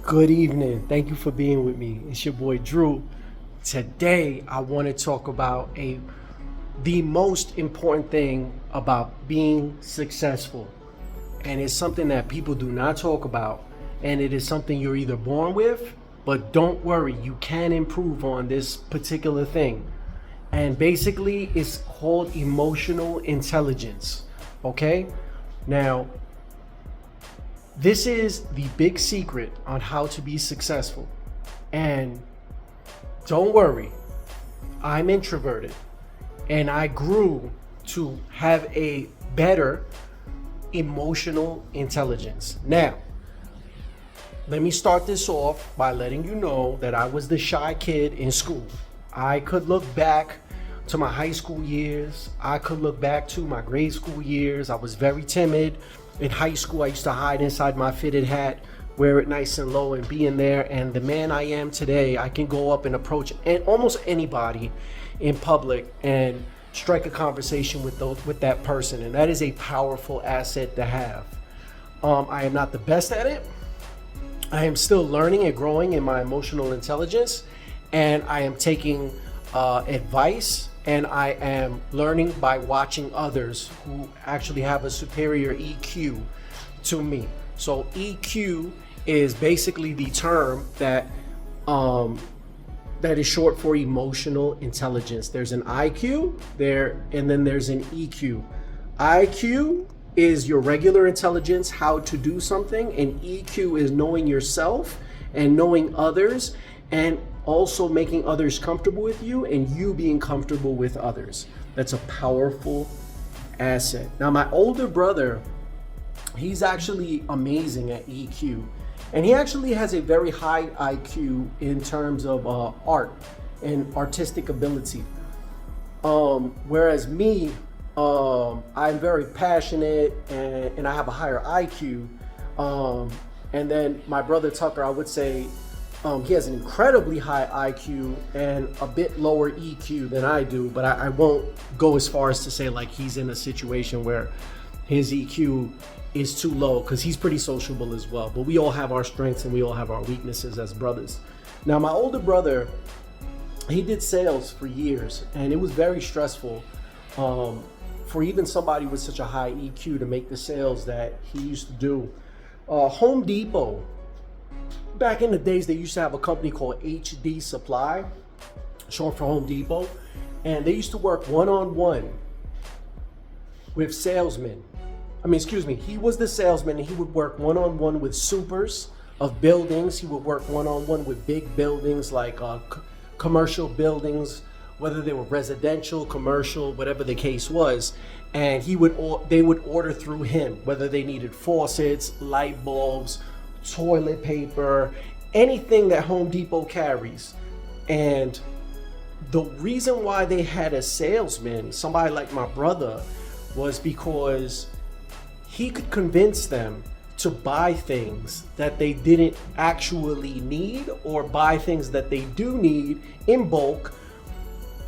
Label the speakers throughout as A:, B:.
A: Good evening. Thank you for being with me. It's your boy Drew. Today I want to talk about the most important thing about being successful. And it's something that people do not talk about. And it is something you're either born with, but don't worry, you can improve on this particular thing. And basically it's called emotional intelligence. Okay? Now, this is the big secret on how to be successful. And don't worry, I'm introverted and I grew to have a better emotional intelligence. Now, let me start this off by letting you know that I was the shy kid in school. I could look back to my high school years. I could look back to my grade school years. I was very timid. In high school, I used to hide inside my fitted hat, wear it nice and low and be in there. And the man I am today, I can go up and approach almost anybody in public and strike a conversation with that person. And that is a powerful asset to have. I am not the best at it. I am still learning and growing in my emotional intelligence. And I am taking advice, and I am learning by watching others who actually have a superior EQ to me. So EQ is basically the term that is short for emotional intelligence. There's an IQ there, and then there's an EQ. IQ is your regular intelligence, how to do something, and EQ is knowing yourself and knowing others, and also making others comfortable with you and you being comfortable with others. That's a powerful asset. Now, my older brother, he's actually amazing at EQ, and he actually has a very high IQ in terms of art and artistic ability. Whereas me, I'm very passionate and I have a higher IQ. And then my brother Tucker, I would say, he has an incredibly high IQ and a bit lower EQ than I do, but I won't go as far as to say like he's in a situation where his EQ is too low, because he's pretty sociable as well. But we all have our strengths and we all have our weaknesses as brothers. Now, my older brother, he did sales for years, and it was very stressful for even somebody with such a high EQ to make the sales that he used to do. Home Depot, back in the days, they used to have a company called HD Supply, short for Home Depot, and they used to work one-on-one with salesmen. He was the salesman, and he would work one-on-one with supers of buildings. He would work one-on-one with big buildings like commercial buildings, whether they were residential, commercial, whatever the case was. And they would order through him, whether they needed faucets, light bulbs, toilet paper, anything that Home Depot carries. And the reason why they had a salesman, somebody like my brother, was because he could convince them to buy things that they didn't actually need, or buy things that they do need in bulk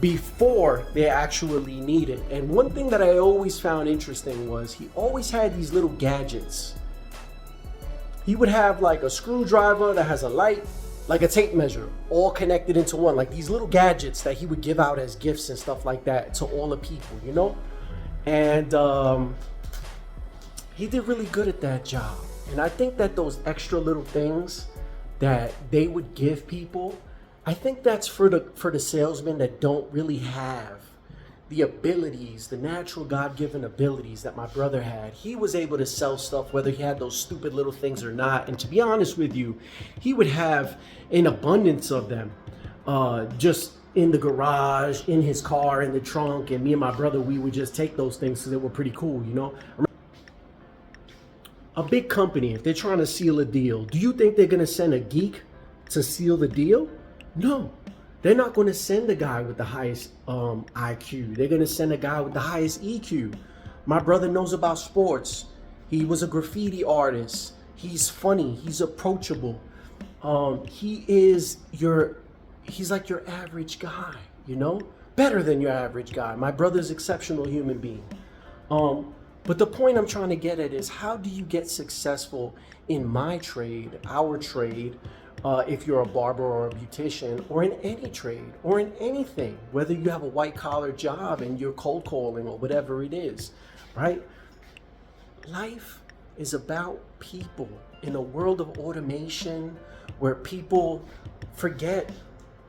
A: before they actually need it. And one thing that I always found interesting was he always had these little gadgets. He would have like a screwdriver that has a light, like a tape measure, all connected into one, like these little gadgets that he would give out as gifts and stuff like that to all the people, you know? And he did really good at that job. And I think that those extra little things that they would give people, I think that's for the salesmen that don't really have the abilities, the natural God-given abilities that my brother had. He was able to sell stuff whether he had those stupid little things or not. And to be honest with you, he would have an abundance of them just in the garage, in his car, in the trunk. And me and my brother, we would just take those things because they were pretty cool, you know? A big company, if they're trying to seal a deal, do you think they're going to send a geek to seal the deal? No. They're not going to send a guy with the highest IQ. They're going to send a guy with the highest EQ. My brother knows about sports. He was a graffiti artist. He's funny. He's approachable. He's like your average guy, you know? Better than your average guy. My brother's an exceptional human being. But the point I'm trying to get at is, how do you get successful in my trade, our trade, if you're a barber or a beautician, or in any trade, or in anything, whether you have a white collar job and you're cold calling or whatever it is, right? Life is about people. In a world of automation where people forget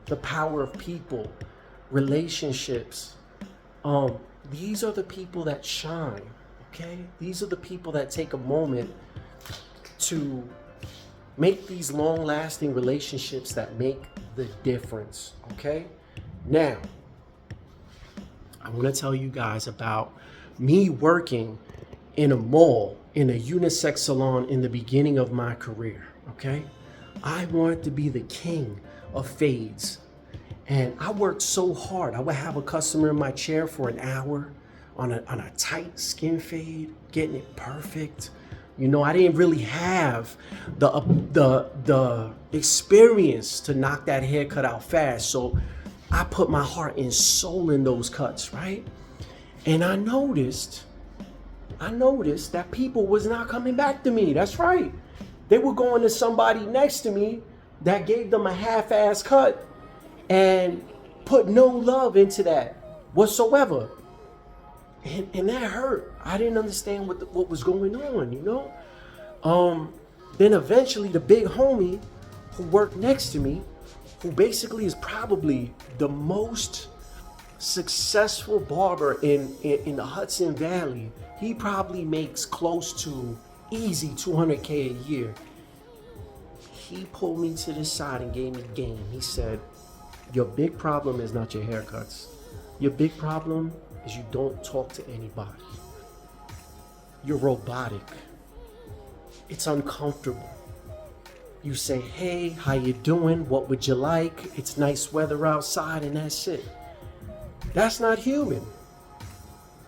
A: the power of people, relationships, these are the people that shine, okay? These are the people that take a moment to make these long-lasting relationships that make the difference, okay? Now, I want to tell you guys about me working in a mall, in a unisex salon in the beginning of my career, okay? I wanted to be the king of fades. And I worked so hard. I would have a customer in my chair for an hour on a tight skin fade, getting it perfect. You know, I didn't really have the experience to knock that haircut out fast. So I put my heart and soul in those cuts, right? And I noticed that people was not coming back to me. That's right. They were going to somebody next to me that gave them a half-ass cut and put no love into that whatsoever. And that hurt. I didn't understand what was going on, you know? Then eventually the big homie who worked next to me, who basically is probably the most successful barber in the Hudson Valley, he probably makes close to easy $200K a year. He pulled me to the side and gave me game. He said, your big problem is not your haircuts. Your big problem is you don't talk to anybody. You're robotic. It's uncomfortable. You say, hey, how you doing? What would you like? It's nice weather outside, and that's it. That's not human.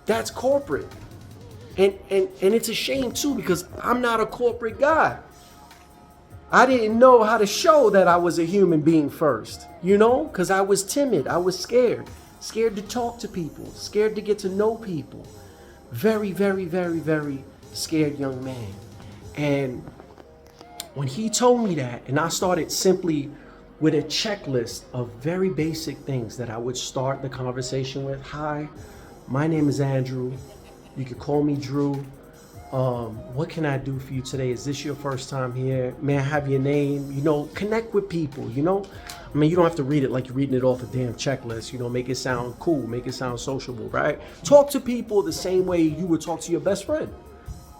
A: That's corporate. And it's a shame too, because I'm not a corporate guy. I didn't know how to show that I was a human being first, you know, because I was timid. I was scared to talk to people, scared to get to know people. Very, very, very, very scared young man. And when he told me that, and I started simply with a checklist of very basic things that I would start the conversation with. Hi, my name is Andrew. You can call me Drew. What can I do for you today? Is this your first time here? May I have your name? You know, connect with people, you know? I mean, you don't have to read it like you're reading it off a damn checklist, you know, make it sound cool, make it sound sociable, right? Talk to people the same way you would talk to your best friend,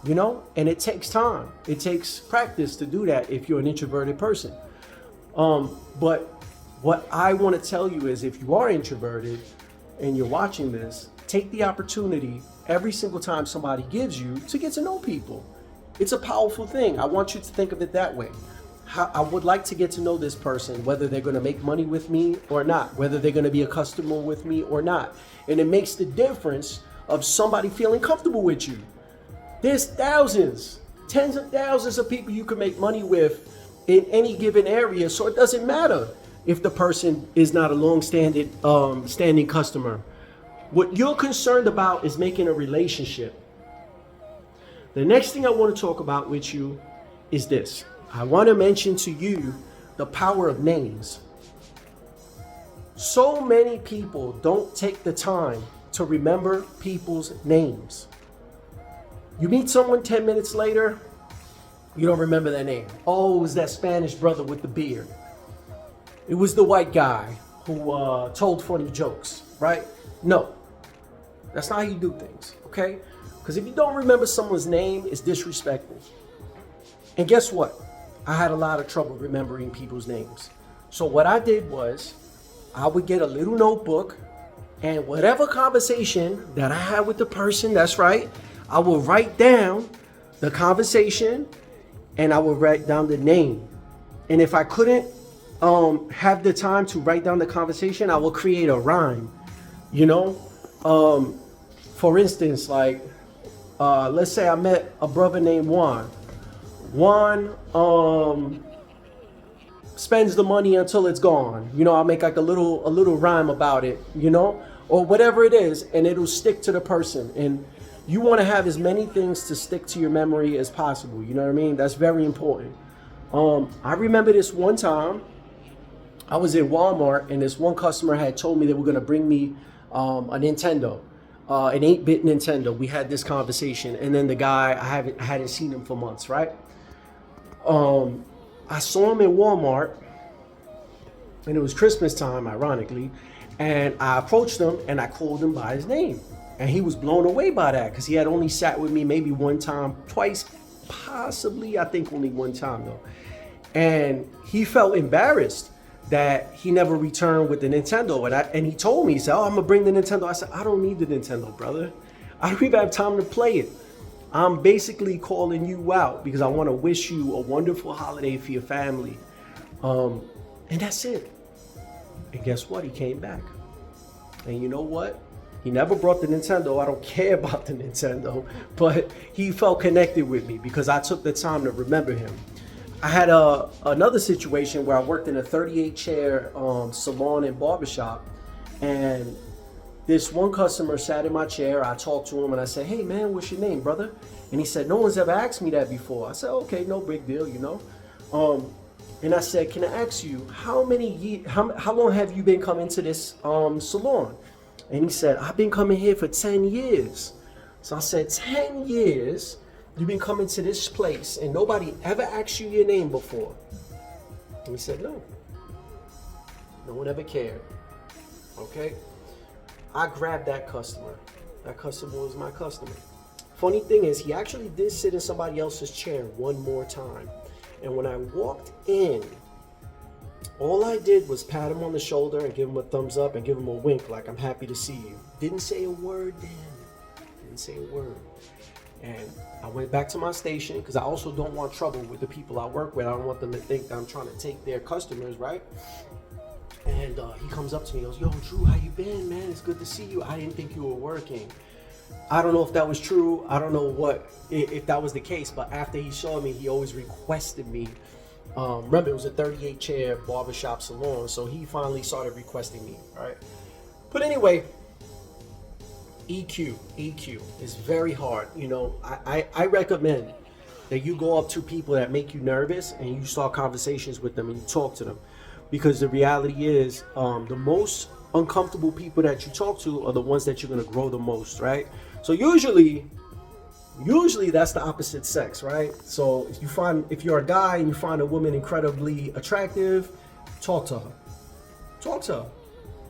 A: you know? And it takes time. It takes practice to do that if you're an introverted person. But what I want to tell you is, if you are introverted and you're watching this, take the opportunity every single time somebody gives you to get to know people. It's a powerful thing. I want you to think of it that way. I would like to get to know this person, whether they're going to make money with me or not, whether they're going to be a customer with me or not. And it makes the difference of somebody feeling comfortable with you. There's thousands, tens of thousands of people you can make money with in any given area. So it doesn't matter if the person is not a standing customer. What you're concerned about is making a relationship. The next thing I want to talk about with you is this. I want to mention to you the power of names. So many people don't take the time to remember people's names. You meet someone 10 minutes later, you don't remember their name. Oh, it was that Spanish brother with the beard. It was the white guy who told funny jokes, right? No, that's not how you do things, okay? Because if you don't remember someone's name, it's disrespectful. And guess what? I had a lot of trouble remembering people's names. So what I did was, I would get a little notebook, and whatever conversation that I had with the person, that's right, I will write down the conversation, and I will write down the name. And if I couldn't have the time to write down the conversation, I will create a rhyme, you know? For instance, like, let's say I met a brother named Juan. Juan spends the money until it's gone. You know, I'll make like a little rhyme about it, you know, or whatever it is, and it'll stick to the person. And You want to have as many things to stick to your memory as possible. You know what I mean? That's very important. I remember this one time I was in Walmart and this one customer had told me they were going to bring me a Nintendo, an 8-bit Nintendo. We had this conversation, and then the guy, I hadn't seen him for months, right? I saw him in Walmart, and it was Christmas time, ironically, and I approached him and I called him by his name. And he was blown away by that because he had only sat with me maybe one time, twice, possibly, I think only one time though. And he felt embarrassed that he never returned with the Nintendo. And he told me, he said, oh, I'm gonna bring the Nintendo. I said, I don't need the Nintendo, brother. I don't even have time to play it. I'm basically calling you out because I wanna wish you a wonderful holiday for your family. And that's it. And guess what? He came back. And you know what? He never brought the Nintendo. I don't care about the Nintendo, but he felt connected with me because I took the time to remember him. I had another situation where I worked in a 38-chair salon and barbershop, and this one customer sat in my chair. I talked to him and I said, hey man, what's your name, brother? And he said, no one's ever asked me that before. I said, okay, no big deal, you know. And I said, can I ask you, how long have you been coming to this salon? And he said, I've been coming here for 10 years. So I said, 10 years you've been coming to this place and nobody ever asked you your name before? And he said, no. No one ever cared. Okay? I grabbed that customer. That customer was my customer. Funny thing is, he actually did sit in somebody else's chair one more time. And when I walked in, all I did was pat him on the shoulder and give him a thumbs up and give him a wink like I'm happy to see you. Didn't say a word then. Didn't say a word. And I went back to my station because I also don't want trouble with the people I work with. I don't want them to think that I'm trying to take their customers, right? And he comes up to me and goes, yo, Drew, how you been, man? It's good to see you. I didn't think you were working. I don't know if that was true. I don't know if that was the case, but after he saw me, he always requested me. Remember, it was a 38-chair barbershop salon, so he finally started requesting me, right? But anyway, EQ is very hard. You know, I recommend that you go up to people that make you nervous and you start conversations with them and you talk to them. Because the reality is, the most uncomfortable people that you talk to are the ones that you're going to grow the most, right? So usually that's the opposite sex, right? So if you're a guy and you find a woman incredibly attractive, talk to her.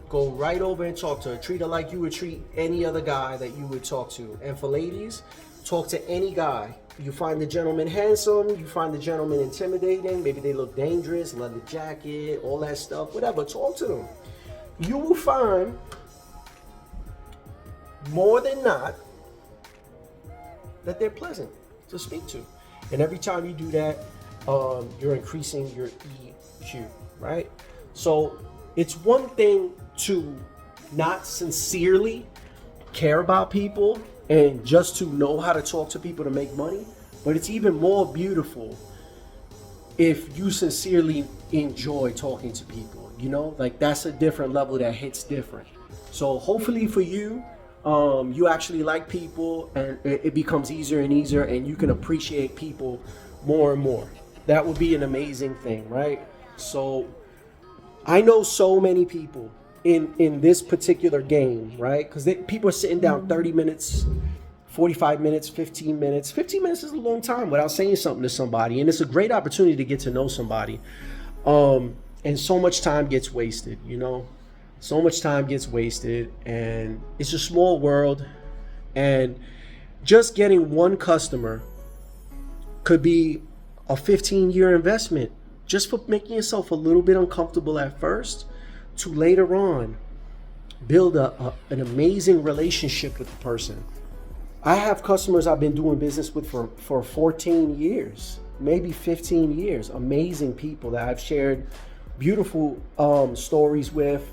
A: Go right over and talk to her. Treat her like you would treat any other guy that you would talk to. And for ladies, talk to any guy. You find the gentleman handsome, you find the gentleman intimidating, maybe they look dangerous, leather jacket, all that stuff, whatever, talk to them. You will find, more than not, that they're pleasant to speak to. And every time you do that, you're increasing your EQ, right? So it's one thing to not sincerely care about people and just to know how to talk to people to make money, but it's even more beautiful if you sincerely enjoy talking to people, you know? Like, that's a different level that hits different. So hopefully for you, you actually like people and it becomes easier and easier and you can appreciate people more and more. That would be an amazing thing, right? So I know so many people in this particular game, right? Because people are sitting down 30 minutes, 45 minutes, 15 minutes. 15 minutes is a long time without saying something to somebody. And it's a great opportunity to get to know somebody. And so much time gets wasted, you know? So much time gets wasted and it's a small world, and just getting one customer could be a 15-year investment just for making yourself a little bit uncomfortable at first to later on build an amazing relationship with the person. I have customers I've been doing business with for 14 years, maybe 15 years, amazing people that I've shared beautiful stories with.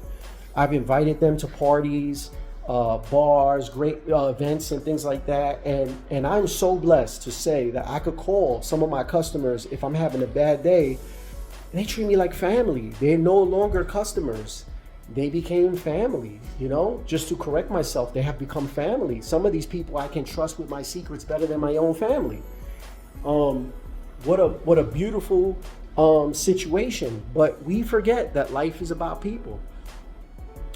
A: I've invited them to parties, bars, great events and things like that. And I'm so blessed to say that I could call some of my customers if I'm having a bad day and they treat me like family. They're no longer customers. they became family, you know. Just to correct myself, they have become family. Some of these people I can trust with my secrets better than my own family. What a beautiful situation. But we forget that life is about people.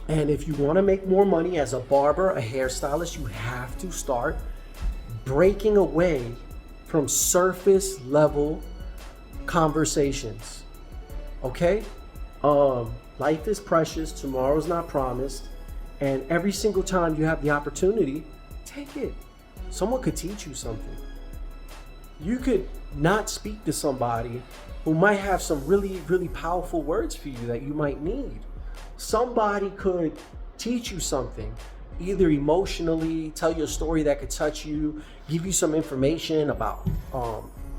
A: And if you want to make more money as a barber, a hairstylist, you have to start breaking away from surface level conversations. Okay? Life is precious, tomorrow's not promised, and every single time you have the opportunity, take it. Someone could teach you something. You could not speak to somebody who might have some really, really powerful words for you that you might need. Somebody could teach you something, either emotionally, tell you a story that could touch you, give you some information about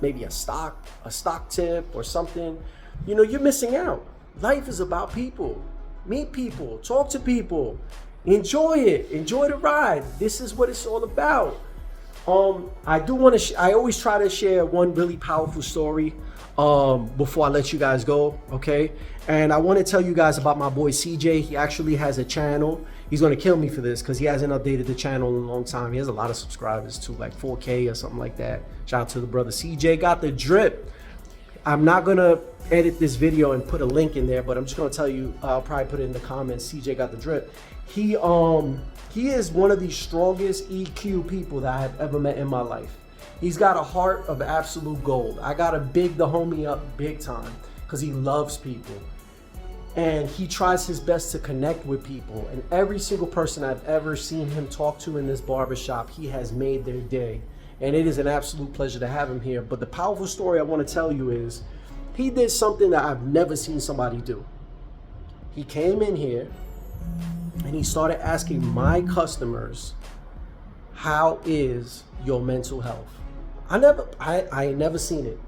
A: maybe a stock tip or something. You know, you're missing out. Life is about people. Meet people, talk to people, enjoy it, enjoy the ride. This is what it's all about. I do want to, I always try to share one really powerful story before I let you guys go, okay? And I want to tell you guys about my boy CJ. He actually has a channel. He's going to kill me for this because he hasn't updated the channel in a long time. He has a lot of subscribers too, like 4K or something like that. Shout out to the brother CJ. Got the drip. I'm not going to edit this video and put a link in there, but I'm just going to tell you, I'll probably put it in the comments. CJ got the drip. He is one of the strongest EQ people that I have ever met in my life. He's got a heart of absolute gold. I gotta big the homie up big time because he loves people. And he tries his best to connect with people. And every single person I've ever seen him talk to in this barbershop, he has made their day. And it is an absolute pleasure to have him here. But the powerful story I want to tell you is, he did something that I've never seen somebody do. He came in here and he started asking my customers, how is your mental health? I ain't never seen it.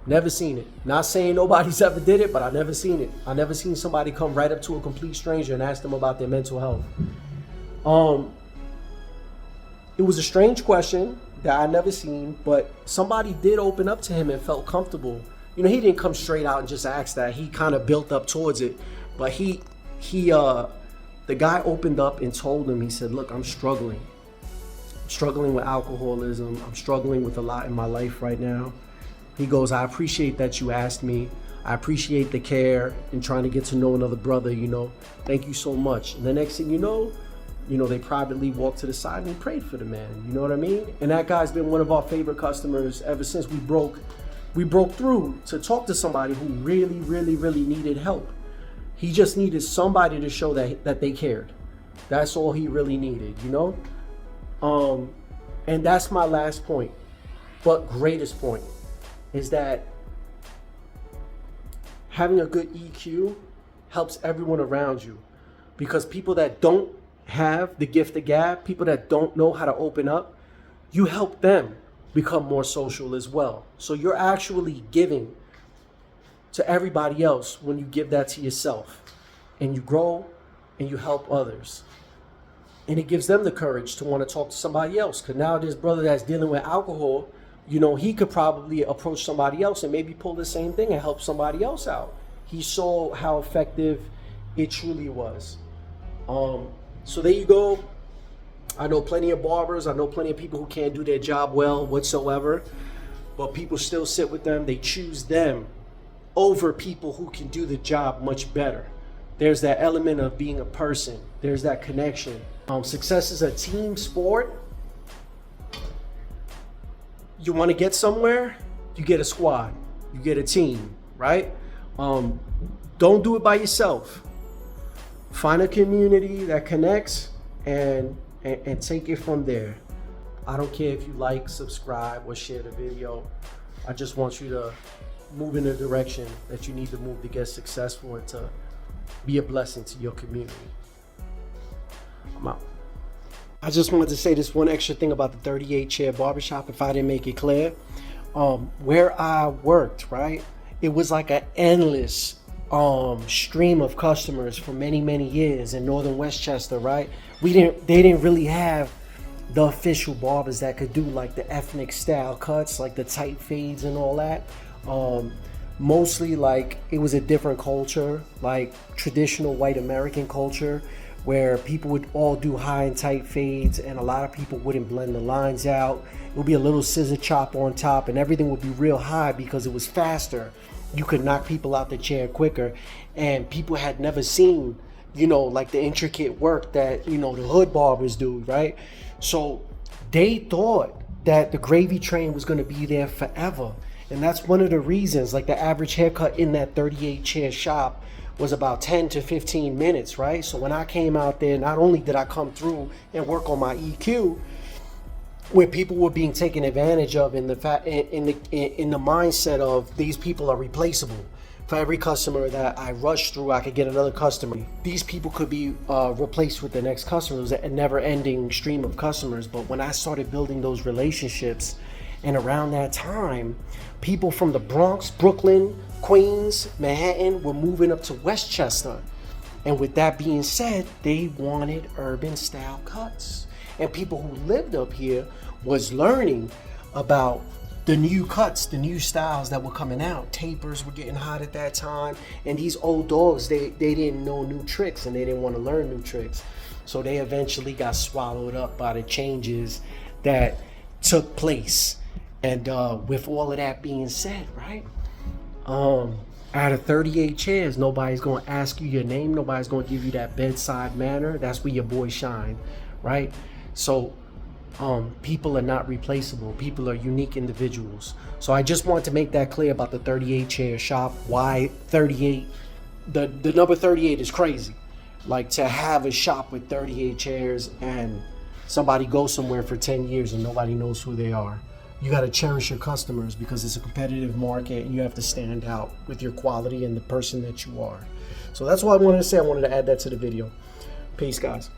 A: Never seen it. Not saying nobody's ever did it, but I never seen it. I never seen somebody come right up to a complete stranger and ask them about their mental health. It was a strange question that I never seen, but somebody did open up to him and felt comfortable. You know, he didn't come straight out and just ask that. He kind of built up towards it, but the guy opened up and told him, he said, look, I'm struggling. I'm struggling with alcoholism. I'm struggling with a lot in my life right now. He goes, I appreciate that you asked me. I appreciate the care and trying to get to know another brother, you know. Thank you so much. And the next thing you know, they privately walked to the side and prayed for the man. You know what I mean? And that guy's been one of our favorite customers ever since we broke through to talk to somebody who really, really, really needed help. He just needed somebody to show that they cared. That's all he really needed, you know? And that's my last point, but greatest point, is that having a good EQ helps everyone around you, because people that don't have the gift of gab, people that don't know how to open up, you help them become more social as well. So you're actually giving to everybody else when you give that to yourself, and you grow and you help others. And it gives them the courage to want to talk to somebody else. Because now this brother that's dealing with alcohol, you know, he could probably approach somebody else and maybe pull the same thing and help somebody else out. He saw how effective it truly was. So there you go. I know plenty of barbers. I know plenty of people who can't do their job well whatsoever. But people still sit with them. They choose them over people who can do the job much better. There's that element of being a person. There's that connection. Success is a team sport. You want to get somewhere, you get a squad, you get a team, right? Don't do it by yourself. Find a community that connects and take it from there. I don't care if you like, subscribe, or share the video. I just want you to move in the direction that you need to move to get successful and to be a blessing to your community. I'm out. I just wanted to say this one extra thing about the 38 chair barbershop, if I didn't make it clear. Where I worked, right, it was like an endless stream of customers for many, many years in northern Westchester, right? They didn't really have the official barbers that could do like the ethnic style cuts, like the tight fades and all that. mostly like it was a different culture, like traditional white American culture, where people would all do high and tight fades, and a lot of people wouldn't blend the lines out. It would be a little scissor chop on top, and everything would be real high because it was faster. You could knock people out the chair quicker, and people had never seen, like the intricate work that, the hood barbers do, right? So they thought that the gravy train was going to be there forever. And that's one of the reasons, like the average haircut in that 38 chair shop was about 10 to 15 minutes, right? So when I came out there, not only did I come through and work on my EQ, where people were being taken advantage of in the mindset of these people are replaceable. For every customer that I rush through, I could get another customer. These people could be replaced with the next customer. It was a never-ending stream of customers. But when I started building those relationships, and around that time, people from the Bronx, Brooklyn, Queens, Manhattan were moving up to Westchester. And with that being said, they wanted urban style cuts. And people who lived up here was learning about the new cuts, the new styles that were coming out. Tapers were getting hot at that time. And these old dogs, they didn't know new tricks, and they didn't want to learn new tricks. So they eventually got swallowed up by the changes that took place. And with all of that being said, right? Out of 38 chairs, nobody's going to ask you your name. Nobody's going to give you that bedside manner. That's where your boy shine, right? So people are not replaceable. People are unique individuals. So I just want to make that clear about the 38 chair shop. Why 38? The number 38 is crazy. Like, to have a shop with 38 chairs and somebody goes somewhere for 10 years and nobody knows who they are. You got to cherish your customers because it's a competitive market, and you have to stand out with your quality and the person that you are. So that's what I wanted to say. I wanted to add that to the video. Peace, guys.